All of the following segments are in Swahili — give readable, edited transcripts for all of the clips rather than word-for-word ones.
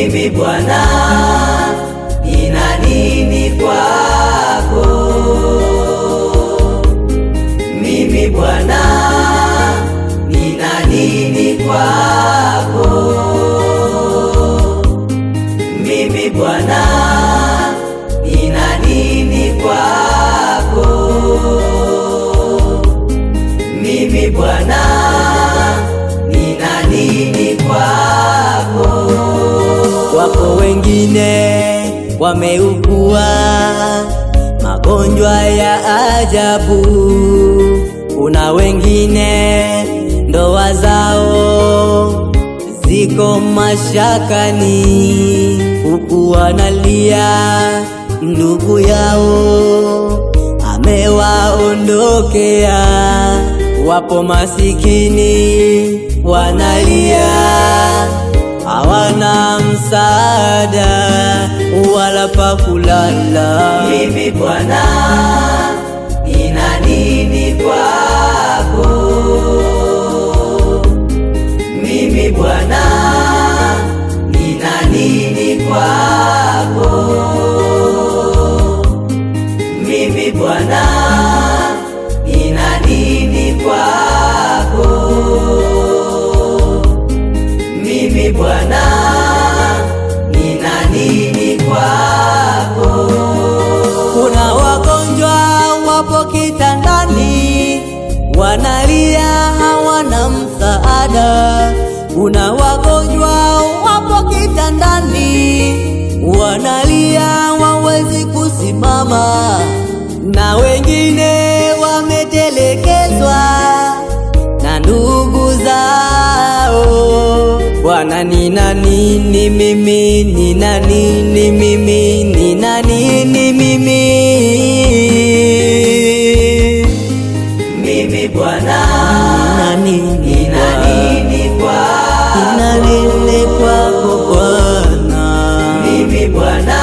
Mimi Bwana nina nini kwako? Mimi Bwana nina nini kwako? Mimi Bwana nina nini kwako? Mimi Bwana nina nini kwako? Wako wengine wameugua magonjwa ya ajabu, kuna wengine ndoa zao ziko mashakani, huku wanalia ndugu yao amewaondokea. Wapo masikini wanalia, hawana msaada wala pa kulala. Mimi Bwana nina nini kwako? Mimi Bwana nina nini kwako? Mimi Bwana nina nini kwako? Mimi Bwana nina nini kwako? Kuna wagonjwa wapo kitandani, wanalia hawana msaada. Kuna wagonjwa wapo kitandani, wanalia hawawezi kusimama, na wengine wametelekezwa na ndugu zao. Bwana nina nini mimi, nina nini mimi, nina nini mimi? Mimi Bwana nina nini kwako? Nina nini kwako Bwana? Mimi Bwana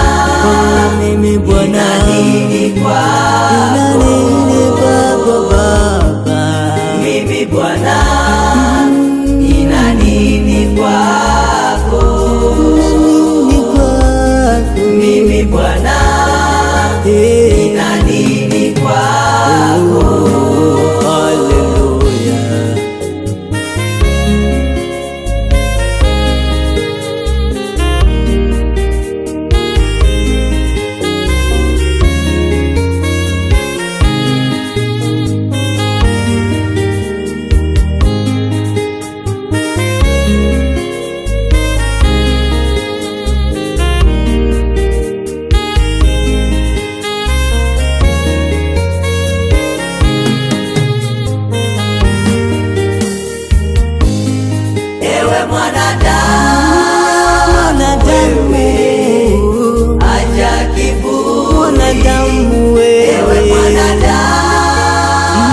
mimi Bwana nina nini kwako? Nina nini kwako Baba? Mimi Bwana nina nini kwako? Mimi Bwana nina nini kwako? Haleluya.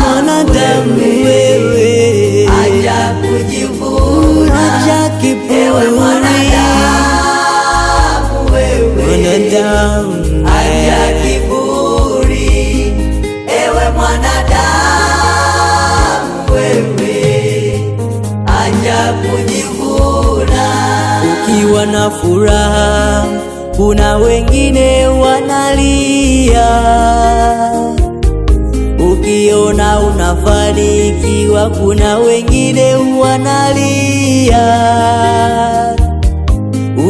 Mwanadamu wewe, acha kujivuna, acha kiburi. Mwanadamu acha kiburi. Ewe mwanadamu wewe, acha kujivuna. Ukiwa na furaha, kuna wengine wanalia. Ukiona unafanikiwa, kuna wengine wanalia.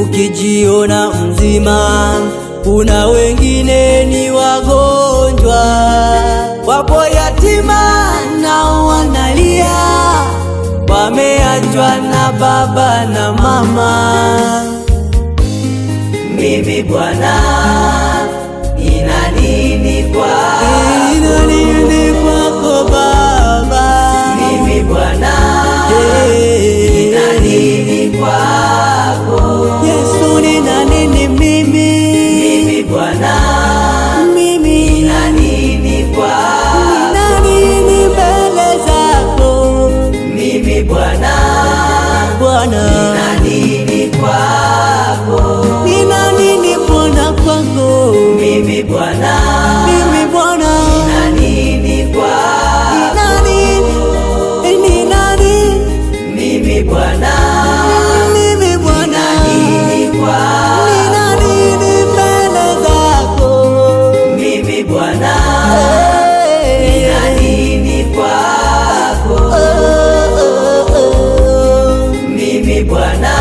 Ukijiona mzima, kuna wengine ni wagonjwa. Wapo yatima nao wanalia, wameachwa na baba na mama. Mimi Bwana nina nini kwako? Nina nini kwako Baba? Mimi Bwana nina nini kwako? Yesu nina nini mimi? Mimi Bwana nina nini kwako? Nina nini mbele zako? Mimi Bwana nina nini kwako? Nina nini Bwana kwako? Mimi Bwana nina nini kwako? Nina nini? Mimi Bwana nina nini kwako? Bwana